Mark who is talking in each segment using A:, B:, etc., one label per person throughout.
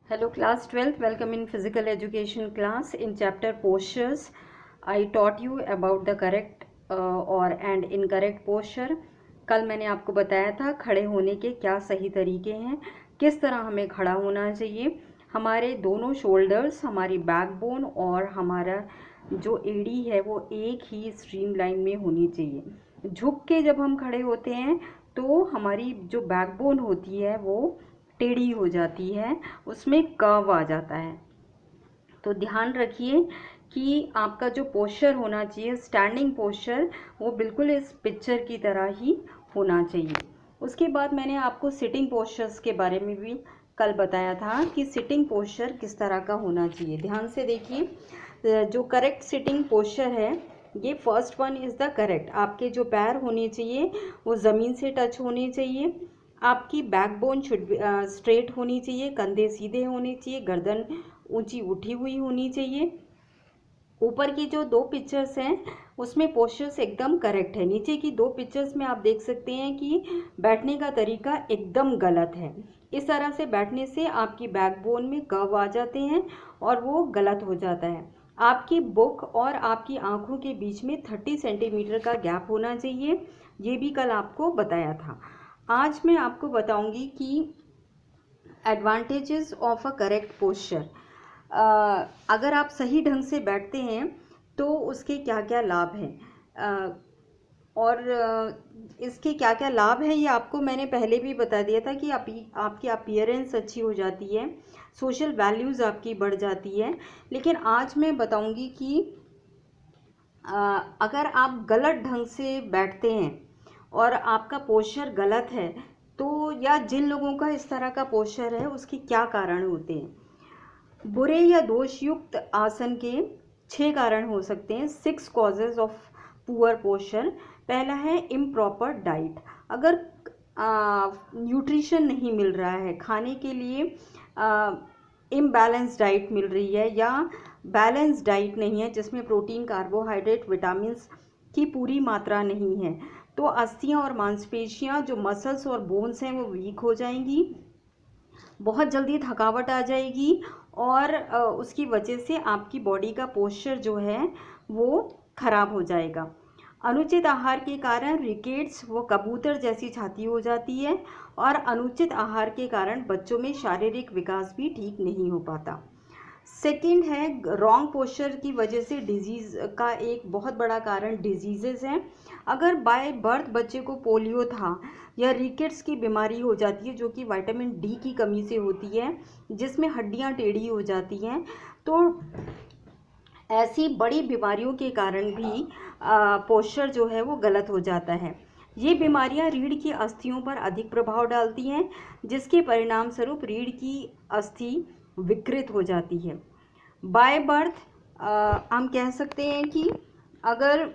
A: Hello class 12th, welcome in physical education class. In chapter postures, I taught you about the correct और and incorrect posture. कल मैंने आपको बताया था खड़े होने के क्या सही तरीके हैं, किस तरह हमें खड़ा होना चाहिए। हमारे दोनों शोल्डर्स, हमारी बैकबोन और हमारा जो एड़ी है वो एक ही स्ट्रीमलाइन में होनी चाहिए। झुक के जब हम खड़े होते हैं तो हमारी जो बैकबोन होती है वो टेढ़ी हो जाती है, उसमें कर्व आ जाता है। तो ध्यान रखिए कि आपका जो पोस्चर होना चाहिए, स्टैंडिंग पोस्चर, वो बिल्कुल इस पिक्चर की तरह ही होना चाहिए। उसके बाद मैंने आपको सिटिंग पोस्चर्स के बारे में भी कल बताया था कि सिटिंग पोस्चर किस तरह का होना चाहिए। ध्यान से देखिए, जो करेक्ट सिटिंग पोस्चर है, ये first one is the correct. आपके जो पैर होने चाहिए वो ज़मीन से टच होने चाहिए। आपकी बैकबोन शुड स्ट्रेट होनी चाहिए, कंधे सीधे होने चाहिए, गर्दन ऊंची उठी हुई होनी चाहिए। ऊपर की जो दो पिक्चर्स हैं उसमें पोस्चर्स एकदम करेक्ट है। नीचे की दो पिक्चर्स में आप देख सकते हैं कि बैठने का तरीका एकदम गलत है। इस तरह से बैठने से आपकी बैकबोन में कर्व आ जाते हैं और वो गलत हो जाता है। आपकी बुक और आपकी आंखों के बीच में 30 सेंटीमीटर का गैप होना चाहिए, ये भी कल आपको बताया था। आज मैं आपको बताऊंगी कि advantages of a correct posture. अगर आप सही ढंग से बैठते हैं तो उसके क्या क्या लाभ हैं, और इसके क्या क्या लाभ हैं ये आपको मैंने पहले भी बता दिया था कि आपकी अपीयरेंस अच्छी हो जाती है, सोशल वैल्यूज़ आपकी बढ़ जाती है। लेकिन आज मैं बताऊंगी कि अगर आप गलत ढंग से बैठते हैं और आपका पोस्चर गलत है तो, या जिन लोगों का इस तरह का पोस्चर है उसके क्या कारण होते हैं। बुरे या दोषयुक्त आसन के 6 कारण हो सकते हैं, 6 कॉजेज ऑफ पुअर पोस्चर। पहला है इम्प्रॉपर डाइट। अगर न्यूट्रिशन नहीं मिल रहा है, खाने के लिए इम्बैलेंस डाइट मिल रही है या बैलेंस डाइट नहीं है जिसमें प्रोटीन, कार्बोहाइड्रेट, विटामिन्स की पूरी मात्रा नहीं है, तो अस्थियां और मांसपेशियां, जो मसल्स और बोन्स हैं, वो वीक हो जाएंगी, बहुत जल्दी थकावट आ जाएगी और उसकी वजह से आपकी बॉडी का पोस्चर जो है वो खराब हो जाएगा। अनुचित आहार के कारण रिकेट्स, वो कबूतर जैसी छाती हो जाती है, और अनुचित आहार के कारण बच्चों में शारीरिक विकास भी ठीक नहीं हो पाता। सेकंड है, रॉन्ग पोस्चर की वजह से डिजीज़ का एक बहुत बड़ा कारण डिजीज़ेज हैं। अगर बाय बर्थ बच्चे को पोलियो था या रिकेट्स की बीमारी हो जाती है जो कि विटामिन डी की कमी से होती है, जिसमें हड्डियां टेढ़ी हो जाती हैं, तो ऐसी बड़ी बीमारियों के कारण भी पोस्चर जो है वो गलत हो जाता है। ये बीमारियां रीढ़ की अस्थियों पर अधिक प्रभाव डालती हैं, जिसके परिणाम स्वरूप रीढ़ की अस्थि विकृत हो जाती है। बाय बर्थ हम कह सकते हैं कि अगर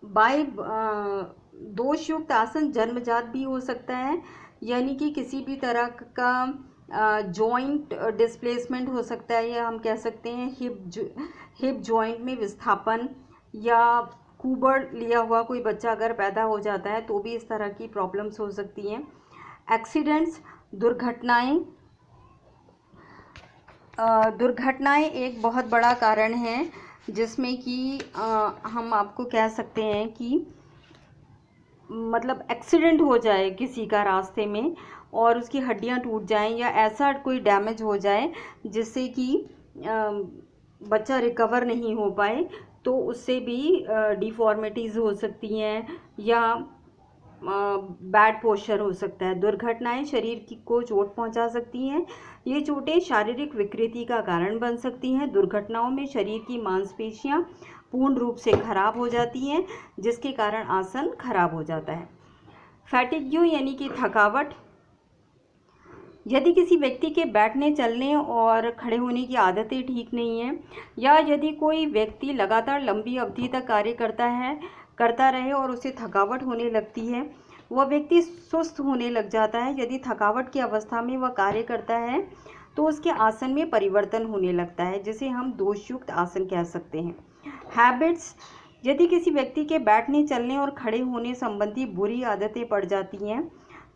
A: बाय दोषयुक्त आसन जन्मजात भी हो सकता है, यानी कि किसी भी तरह का जॉइंट डिस्प्लेसमेंट हो सकता है, या हम कह सकते हैं हिप जॉइंट में विस्थापन, या कुबड़ लिया हुआ कोई बच्चा अगर पैदा हो जाता है तो भी इस तरह की प्रॉब्लम्स हो सकती हैं। एक्सीडेंट्स, दुर्घटनाएं एक बहुत बड़ा कारण है, जिसमें कि हम आपको कह सकते हैं कि मतलब एक्सीडेंट हो जाए किसी का रास्ते में और उसकी हड्डियां टूट जाएं, या ऐसा कोई डैमेज हो जाए जिससे कि बच्चा रिकवर नहीं हो पाए, तो उससे भी डिफॉर्मिटीज़ हो सकती हैं या बैड पोस्चर हो सकता है। दुर्घटनाएं शरीर को चोट पहुंचा सकती हैं। ये चोटें शारीरिक विकृति का कारण बन सकती हैं। दुर्घटनाओं में शरीर की मांसपेशियां पूर्ण रूप से खराब हो जाती हैं, जिसके कारण आसन खराब हो जाता है। फैटिग्यू यानी कि थकावट। यदि किसी व्यक्ति के बैठने, चलने और खड़े होने की आदतें ठीक नहीं हैं, या यदि कोई व्यक्ति लगातार लंबी अवधि तक कार्य करता रहे और उसे थकावट होने लगती है, वह व्यक्ति सुस्त होने लग जाता है। यदि थकावट की अवस्था में वह कार्य करता है तो उसके आसन में परिवर्तन होने लगता है, जिसे हम दोषयुक्त आसन कह सकते हैं। हैबिट्स, यदि किसी व्यक्ति के बैठने, चलने और खड़े होने संबंधी बुरी आदतें पड़ जाती हैं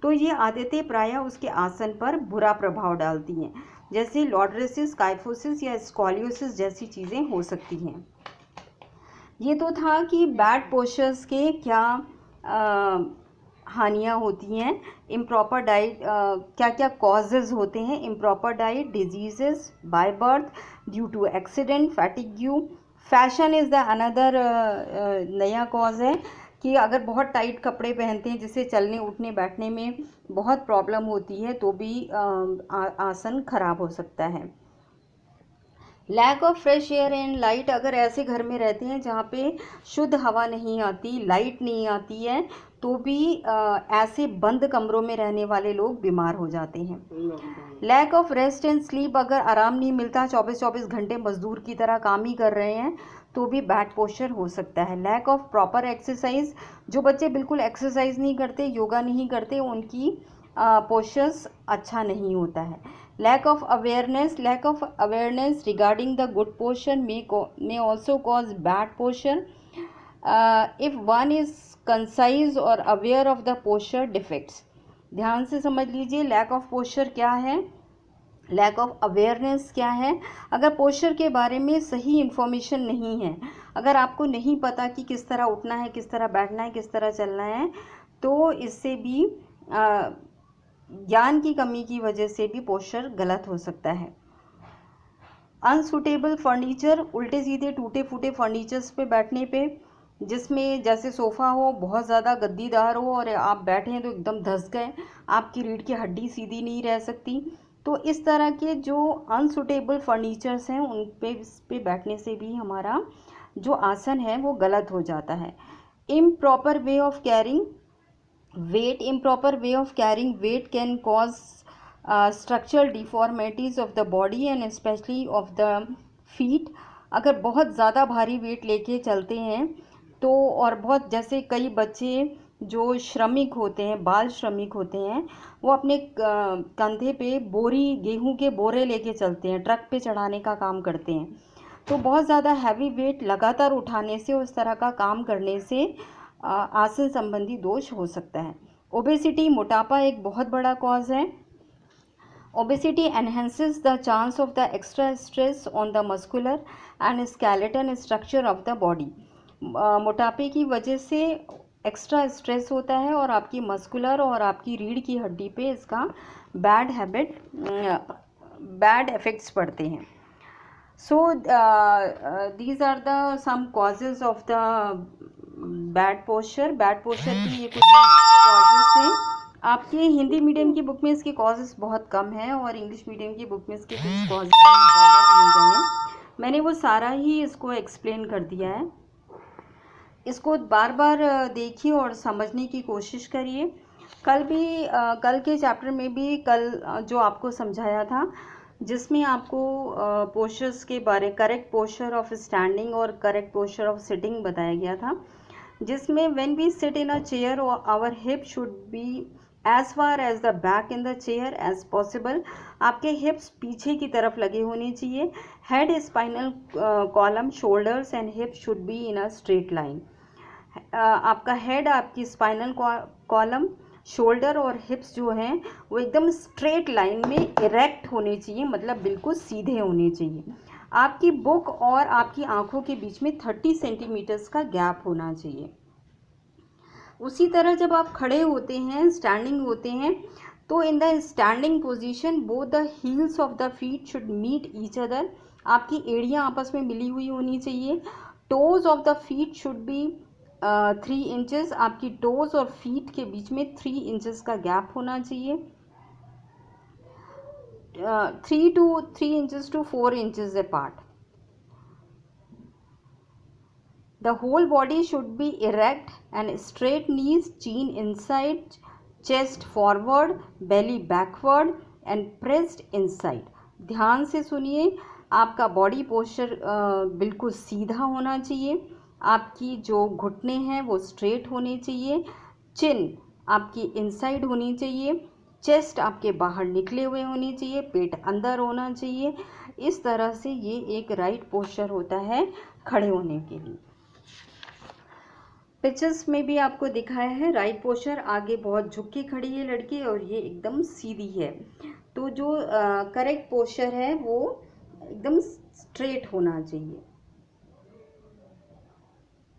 A: तो ये आदतें प्रायः उसके आसन पर बुरा प्रभाव डालती हैं, जैसे लॉर्ड्रेसिस, काइफोसिस या स्कॉलियोसिस जैसी चीज़ें हो सकती हैं। ये तो था कि बैड पोस्चर्स के क्या हानियाँ होती हैं। इम्प्रॉपर डाइट, क्या क्या कॉजेज़ होते हैं। Improper diet, diseases by birth, due to accident, fatigue, fashion is the another नया कॉज है कि अगर बहुत टाइट कपड़े पहनते हैं जिससे चलने उठने बैठने में बहुत प्रॉब्लम होती है तो भी आसन खराब हो सकता है। Lack of fresh air and light, अगर ऐसे घर में रहते हैं जहाँ पे शुद्ध हवा नहीं आती, लाइट नहीं आती है, तो भी ऐसे बंद कमरों में रहने वाले लोग बीमार हो जाते हैं। Lack of rest and sleep, अगर आराम नहीं मिलता, 24-24 घंटे मजदूर की तरह काम ही कर रहे हैं तो भी बैड पोस्चर हो सकता है। लैक ऑफ प्रॉपर एक्सरसाइज, जो बच्चे बिल्कुल एक्सरसाइज नहीं करते, योगा नहीं करते, उनकी पोस्चर्स अच्छा नहीं होता है। Lack of awareness regarding the good posture may also cause bad posture if one is concise or aware of the posture defects. ध्यान से समझ लीजिए, लैक ऑफ पोस्चर क्या है, लैक ऑफ अवेयरनेस क्या है। अगर पोस्चर के बारे में सही इन्फॉर्मेशन नहीं है, अगर आपको नहीं पता कि किस तरह उठना है, किस तरह बैठना है, किस तरह चलना है, तो इससे भी ज्ञान की कमी की वजह से भी पोस्चर गलत हो सकता है। अनसूटेबल फर्नीचर, उल्टे सीधे टूटे फूटे फर्नीचर्स पे बैठने पे, जिसमें जैसे सोफ़ा हो बहुत ज़्यादा गद्दीदार हो और आप बैठे हैं तो एकदम धंस गए, आपकी रीढ़ की हड्डी सीधी नहीं रह सकती, तो इस तरह के जो अनसूटेबल फर्नीचर्स हैं उन पे बैठने से भी हमारा जो आसन है वो गलत हो जाता है। Improper way of carrying weight, improper way of carrying weight can cause structural deformities of the body and especially of the feet. अगर बहुत ज़्यादा भारी वेट लेके चलते हैं तो, और बहुत, जैसे कई बच्चे जो श्रमिक होते हैं, बाल श्रमिक होते हैं, वो अपने कंधे पे गेहूं के बोरे लेके चलते हैं, ट्रक पे चढ़ाने का काम करते हैं, तो बहुत ज़्यादा हैवी वेट लगातार उठाने से, उस तरह का काम करने से आसन संबंधी दोष हो सकता है। ओबेसिटी, मोटापा एक बहुत बड़ा कॉज है। Obesity enhances the chance of the extra stress on the muscular and skeleton structure of the body. मोटापे की वजह से एक्स्ट्रा स्ट्रेस होता है और आपकी मस्कुलर और आपकी रीढ़ की हड्डी पे इसका बैड इफेक्ट्स पड़ते हैं। So these are the some causes of the bad posture. Bad posture की ये कुछ कॉजेस हैं। आपके हिंदी मीडियम की बुक में इसके कॉजेस बहुत कम हैं और इंग्लिश मीडियम की बुक में इसके कुछ कॉजेस ज़्यादा दिए गए हैं। मैंने वो सारा ही इसको एक्सप्लेन कर दिया है। इसको बार बार देखिए और समझने की कोशिश करिए। कल के चैप्टर में भी जो आपको समझाया था, जिसमें आपको पोस्चर्स के बारे, करेक्ट पोस्चर ऑफ स्टैंडिंग और करेक्ट पोस्चर ऑफ सिटिंग बताया गया था, जिसमें when we sit in a chair our hip should be as far as the back in the chair as possible. आपके हिप्स पीछे की तरफ लगे होने चाहिए। Head, spinal column, shoulders and hips should be in a straight line. आपका head, आपकी spinal column, shoulder और हिप्स जो हैं वो एकदम स्ट्रेट लाइन में इरेक्ट होने चाहिए, मतलब बिल्कुल सीधे होने चाहिए। आपकी बुक और आपकी आंखों के बीच में 30 सेंटीमीटर्स का गैप होना चाहिए। उसी तरह जब आप खड़े होते हैं, स्टैंडिंग होते हैं, तो in the standing position both the heels of the feet should meet each other. आपकी एड़ियाँ आपस में मिली हुई होनी चाहिए। Toes of the feet should be 3 inches. आपकी टोज और फीट के बीच में 3 इंचेस का गैप होना चाहिए। 3 inches to 4 inches apart. The whole body should be erect and straight knees, chin inside, chest forward, belly backward and pressed inside. ध्यान से सुनिए, आपका बॉडी पोस्चर बिल्कुल सीधा होना चाहिए। आपकी जो घुटने हैं वो स्ट्रेट होने चाहिए। चिन आपकी इनसाइड होनी चाहिए। चेस्ट आपके बाहर निकले हुए होनी चाहिए। पेट अंदर होना चाहिए। इस तरह से ये एक राइट पोस्चर होता है खड़े होने के लिए। पिक्चर्स में भी आपको दिखाया है राइट पोस्चर, आगे बहुत झुक के खड़ी है लड़की और ये एकदम सीधी है। तो जो करेक्ट पोस्चर है वो एकदम स्ट्रेट होना चाहिए।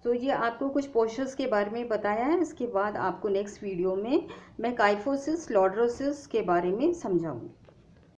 A: तो ये आपको कुछ पोस्चर्स के बारे में बताया है। इसके बाद आपको नेक्स्ट वीडियो में मैं काइफोसिस लॉर्डरोसिस के बारे में समझाऊंगी।